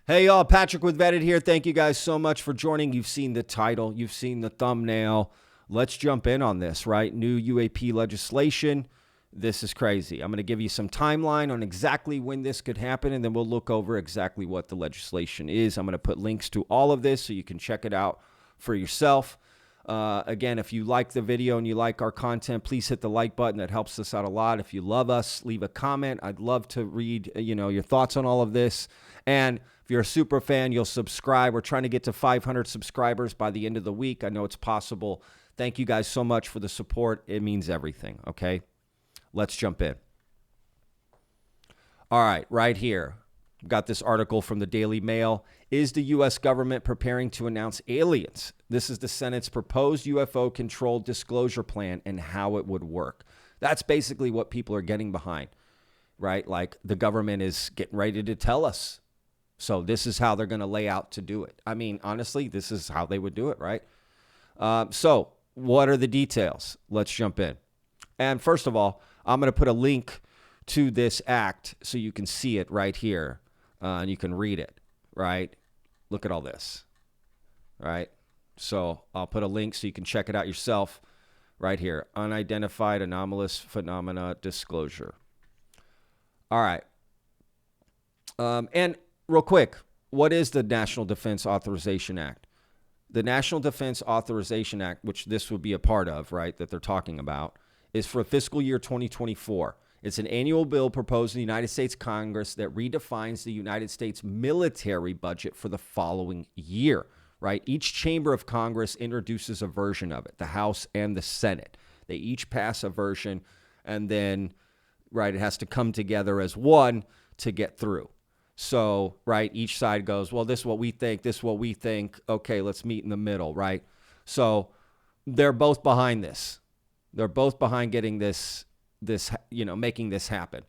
Hey y'all, Patrick with Vetted here. Thank you guys so much for joining. You've seen the title, you've seen the thumbnail. Let's jump in on this, right? New UAP legislation. This is crazy. I'm going to give you some timeline on exactly when this could happen, and then we'll look over exactly what the legislation is. I'm going to put links to all of this so you can check it out for yourself. Again, if you like the video and you like our content, please hit the like button. That helps us out a lot. If you love us, leave a comment. I'd love to read, your thoughts on all of this. And if you're a super fan, you'll subscribe. We're trying to get to 500 subscribers by the end of the week. I know it's possible. Thank you guys so much for the support. It means everything, okay? Let's jump in. All right, right here. Got this article from the Daily Mail. Is the U.S. government preparing to announce aliens? This is the Senate's proposed UFO-controlled disclosure plan and how it would work. That's basically what people are getting behind, right? Like the government is getting ready to tell us. So this is how they're going to lay out to do it. I mean, honestly, this is how they would do it, right? So what are the details? Let's jump in. And first of all, I'm going to put a link to this act so you can see it right here. And you can read it, right? Look at all this, right? So I'll put a link so you can check it out yourself right here. Unidentified anomalous phenomena disclosure. All right. And real quick, what is the National Defense Authorization Act? The National Defense Authorization Act, which this would be a part of, right, that they're talking about, is for fiscal year 2024. It's an annual bill proposed in the United States Congress that redefines the United States military budget for the following year, right? Each chamber of Congress introduces a version of it, the House and the Senate. They each pass a version, and then, right, it has to come together as one to get through. So, right, each side goes, well, this is what we think, this is what we think. Okay, let's meet in the middle, right? So they're both behind this. They're both behind getting this, making this happen.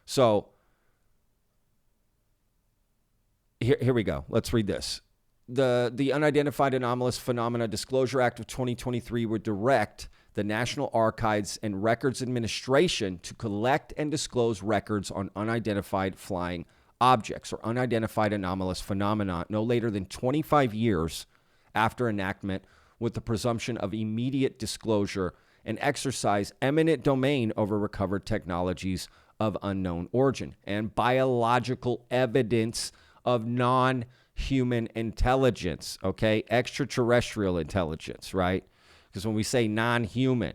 So here we go. Let's read this. The Unidentified Anomalous Phenomena Disclosure Act of 2023 would direct the National Archives and Records Administration to collect and disclose records on unidentified flying objects or unidentified anomalous phenomena no later than 25 years after enactment, with the presumption of immediate disclosure, and exercise eminent domain over recovered technologies of unknown origin and biological evidence of non-human intelligence, okay? Extraterrestrial intelligence, right? Because when we say non-human,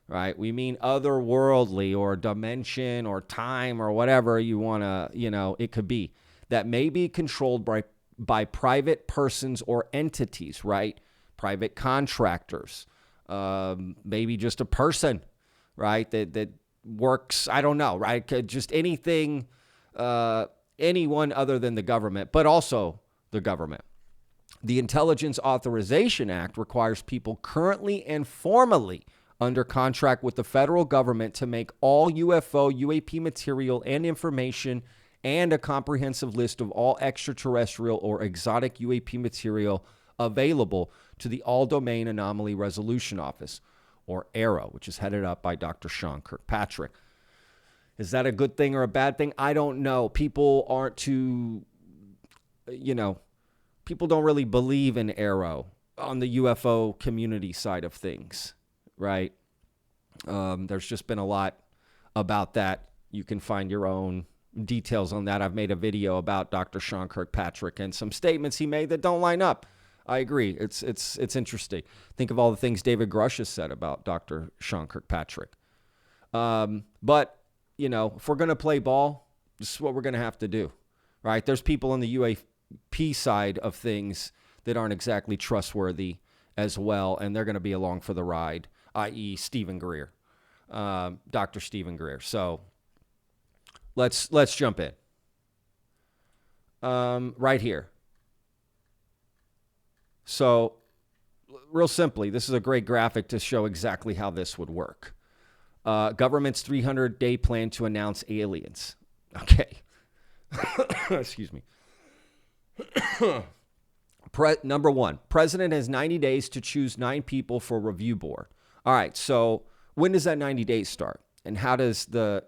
right, we mean otherworldly or dimension or time or whatever you want to, it could be, that may be controlled by private persons or entities, right? Private contractors, maybe just a person, right, that works, I don't know, right, just anything, anyone other than the government, but also the government. The Intelligence Authorization Act requires people currently and formally under contract with the federal government to make all UFO, UAP material and information and a comprehensive list of all extraterrestrial or exotic UAP material available to the All-Domain Anomaly Resolution Office, or AARO, which is headed up by Dr. Sean Kirkpatrick. Is that a good thing or a bad thing? I don't know. People aren't too, people don't really believe in AARO on the UFO community side of things, right? There's just been a lot about that. You can find your own details on that. I've made a video about Dr. Sean Kirkpatrick and some statements he made that don't line up. I agree. It's interesting. Think of all the things David Grush has said about Dr. Sean Kirkpatrick. But, if we're going to play ball, this is what we're going to have to do, right? There's people on the UAP side of things that aren't exactly trustworthy as well, and they're going to be along for the ride, i.e. Stephen Greer, Dr. Stephen Greer. So let's jump in. Right here. So real simply, this is a great graphic to show exactly how this would work. Government's 300-day plan to announce aliens. Okay. Excuse me. Number one, president has 90 days to choose 9 people for review board. All right, so when does that 90 days start? And how does the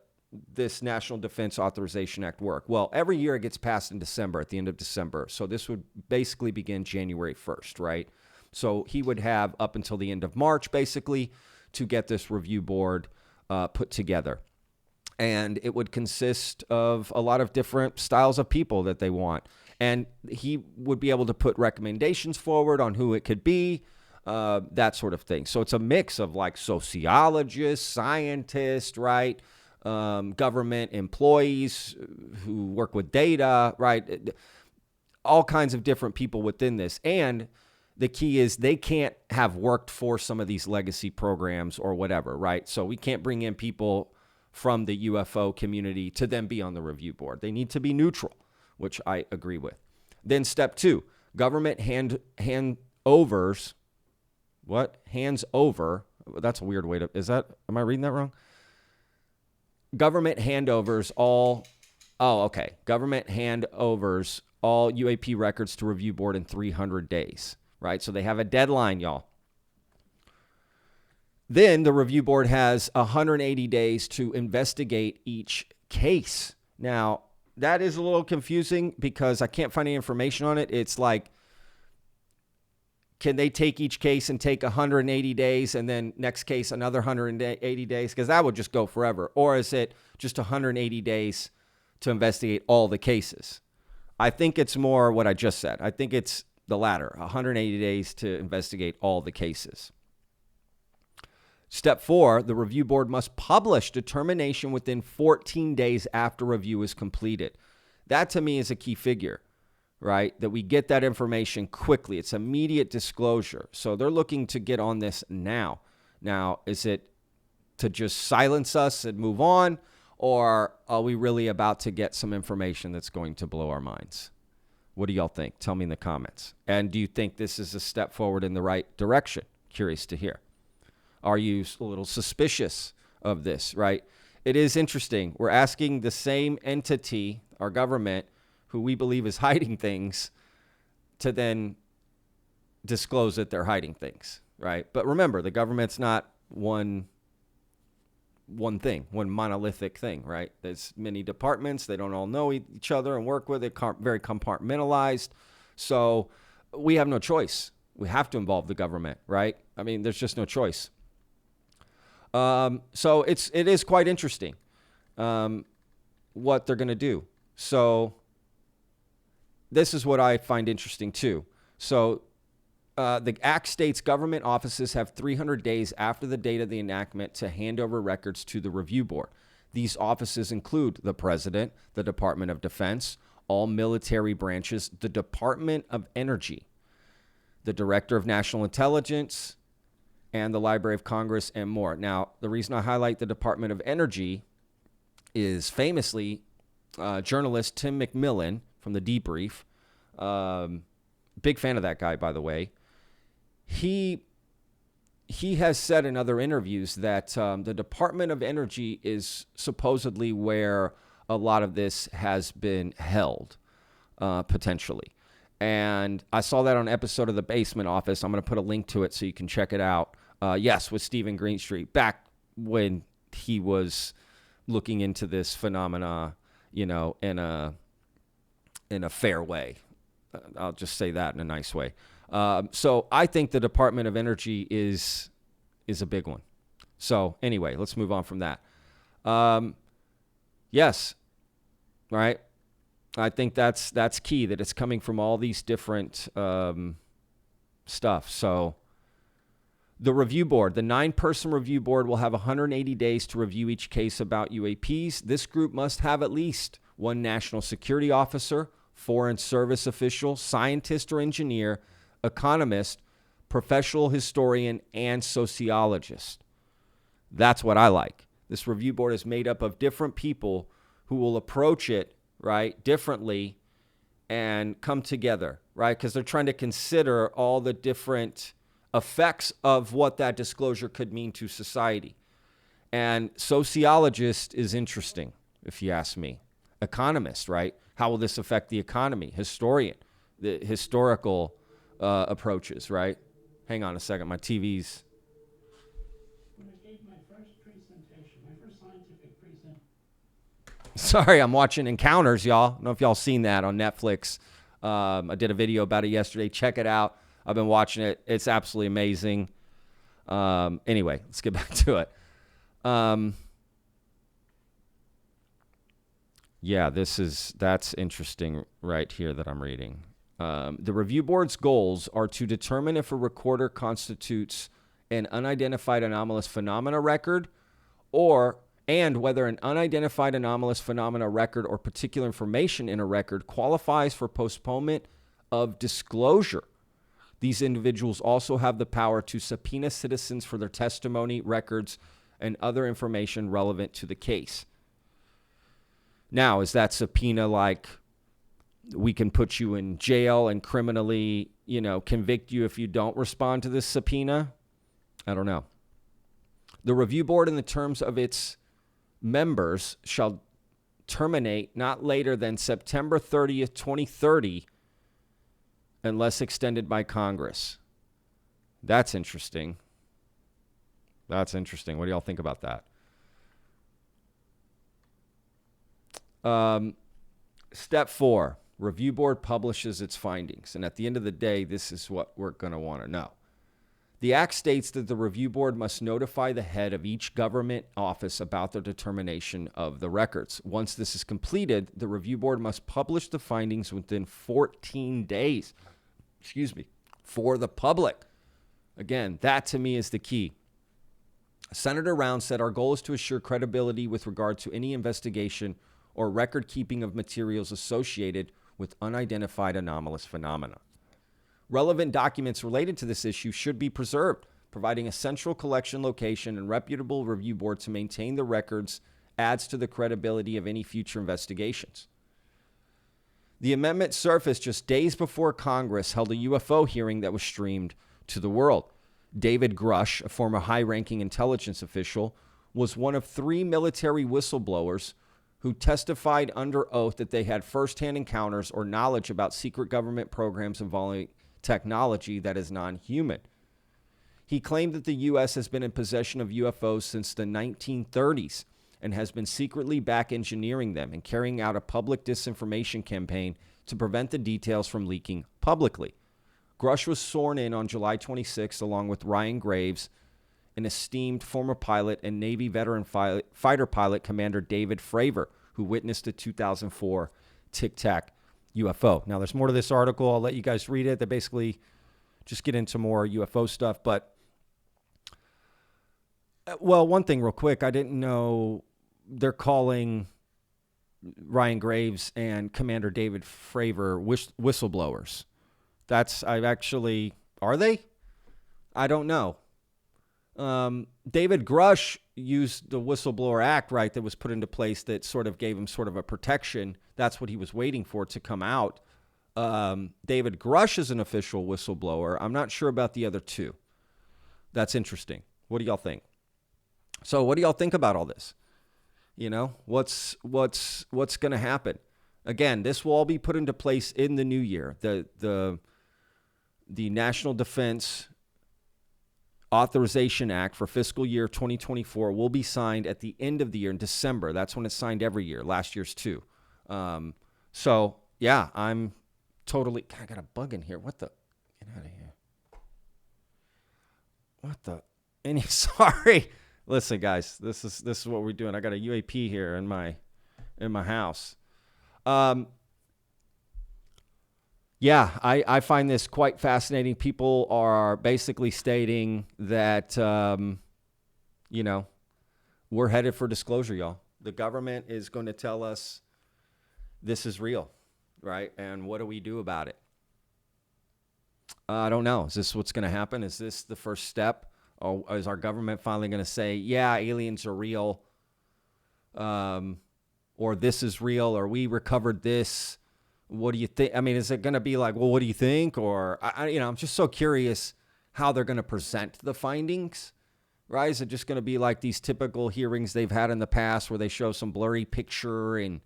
this National Defense Authorization Act work? Well, every year it gets passed in December, at the end of December. So this would basically begin January 1st, right? So he would have up until the end of March, basically, to get this review board put together. And it would consist of a lot of different styles of people that they want. And he would be able to put recommendations forward on who it could be, that sort of thing. So it's a mix of like sociologists, scientists, right? Government employees who work with data, right? All kinds of different people within this. And the key is they can't have worked for some of these legacy programs or whatever, right? So we can't bring in people from the UFO community to then be on the review board. They need to be neutral, which I agree with. Then step 2, government handovers. What? Hands over. That's a weird way to, am I reading that wrong? Government handovers all, Government handovers all UAP records to review board in 300 days, right? So they have a deadline, y'all. Then the review board has 180 days to investigate each case. Now, that is a little confusing because I can't find any information on it. It's like, can they take each case and take 180 days and then next case another 180 days? Because that would just go forever. Or is it just 180 days to investigate all the cases? I think it's more what I just said. I think it's the latter, 180 days to investigate all the cases. Step 4, the review board must publish determination within 14 days after review is completed. That to me is a key figure, right? That we get that information quickly. It's immediate disclosure. So they're looking to get on this now. Now, is it to just silence us and move on? Or are we really about to get some information that's going to blow our minds? What do y'all think? Tell me in the comments. And do you think this is a step forward in the right direction? Curious to hear. Are you a little suspicious of this, right? It is interesting. We're asking the same entity, our government, who we believe is hiding things, to then disclose that they're hiding things, right? But remember, the government's not one thing, one monolithic thing, right? There's many departments. They don't all know each other and work with it, very compartmentalized. So we have no choice. We have to involve the government, right? I mean, there's just no choice. So it is quite interesting what they're going to do. So this is what I find interesting too. So the Act states government offices have 300 days after the date of the enactment to hand over records to the review board. These offices include the President, the Department of Defense, all military branches, the Department of Energy, the Director of National Intelligence, and the Library of Congress, and more. Now, the reason I highlight the Department of Energy is famously journalist Tim McMillan from the Debrief. Big fan of that guy, by the way. He has said in other interviews that the Department of Energy is supposedly where a lot of this has been held, potentially. And I saw that on an episode of The Basement Office. I'm going to put a link to it so you can check it out. Yes, with Stephen Greenstreet, back when he was looking into this phenomena, in a fair way. I'll just say that in a nice way. So I think the Department of Energy is a big one. So anyway, let's move on from that. Yes, right. I think that's key, that it's coming from all these different stuff. So the review board, the 9-person review board will have 180 days to review each case about UAPs. This group must have at least one national security officer, foreign service official, scientist or engineer, economist, professional historian, and sociologist. That's what I like. This review board is made up of different people who will approach it, right, differently and come together, right? Because they're trying to consider all the different effects of what that disclosure could mean to society. And sociologist is interesting, if you ask me. Economist, right? How will this affect the economy? Historian, the historical approaches, right? Hang on a second, my TV's... When I gave my first presentation, my first scientific presentation Sorry, I'm watching Encounters, y'all. I don't know if y'all seen that on Netflix. I did a video about it yesterday. Check it out. I've been watching it. It's absolutely amazing. Anyway, let's get back to it. Yeah, that's interesting right here that I'm reading. The review board's goals are to determine if a recorder constitutes an unidentified anomalous phenomena record and whether an unidentified anomalous phenomena record or particular information in a record qualifies for postponement of disclosure. These individuals also have the power to subpoena citizens for their testimony, records, and other information relevant to the case. Now, is that subpoena like we can put you in jail and criminally, convict you if you don't respond to this subpoena? I don't know. The review board, in the terms of its members, shall terminate not later than September 30th, 2030, unless extended by Congress. That's interesting. What do y'all think about that? Step 4, review board publishes its findings. And at the end of the day, this is what we're going to want to know. The act states that the review board must notify the head of each government office about their determination of the records. Once this is completed, the review board must publish the findings within 14 days, for the public. Again, that to me is the key. Senator Rounds said, our goal is to assure credibility with regard to any investigation or record keeping of materials associated with unidentified anomalous phenomena. Relevant documents related to this issue should be preserved, providing a central collection location and reputable review board to maintain the records adds to the credibility of any future investigations. The amendment surfaced just days before Congress held a UFO hearing that was streamed to the world. David Grush, a former high-ranking intelligence official, was one of 3 military whistleblowers who testified under oath that they had firsthand encounters or knowledge about secret government programs involving technology that is non-human. He claimed that the U.S. has been in possession of UFOs since the 1930s and has been secretly back engineering them and carrying out a public disinformation campaign to prevent the details from leaking publicly. Grush was sworn in on July 26 along with Ryan Graves, an esteemed former pilot, and Navy veteran fighter pilot Commander David Fravor, who witnessed the 2004 Tic Tac UFO. Now, there's more to this article. I'll let you guys read it. They basically just get into more UFO stuff. But, well, one thing real quick. I didn't know they're calling Ryan Graves and Commander David Fravor whistleblowers. Are they? I don't know. David Grush used the Whistleblower Act, right, that was put into place that sort of gave him sort of a protection. That's what he was waiting for to come out. David Grush is an official whistleblower. I'm not sure about the other two. That's interesting. What do y'all think? So what do y'all think about all this? What's going to happen? Again, this will all be put into place in the new year. The National Defense Authorization Act for fiscal year 2024 will be signed at the end of the year in December. That's when it's signed every year. Last year's too. So yeah, I'm totally. I got a bug in here. What the? Get out of here. What the? Sorry. Listen, guys. This is what we're doing. I got a UAP here in my house. Yeah, I find this quite fascinating. People are basically stating that, we're headed for disclosure, y'all. The government is going to tell us this is real, right? And what do we do about it? I don't know. Is this what's going to happen? Is this the first step? Or is our government finally going to say, yeah, aliens are real, or this is real, or we recovered this? What do you think? I mean, is it going to be like, well, what do you think? Or, I'm just so curious how they're going to present the findings, right? Is it just going to be like these typical hearings they've had in the past where they show some blurry picture and,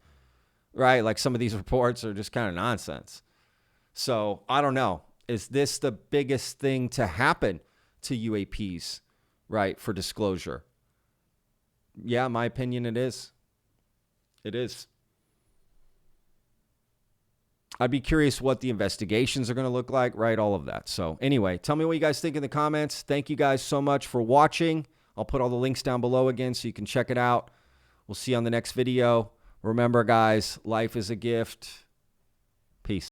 right? Like some of these reports are just kind of nonsense. So I don't know. Is this the biggest thing to happen to UAPs, right? For disclosure? Yeah, in my opinion, it is. It is. I'd be curious what the investigations are going to look like, right? All of that. So anyway, tell me what you guys think in the comments. Thank you guys so much for watching. I'll put all the links down below again so you can check it out. We'll see you on the next video. Remember, guys, life is a gift. Peace.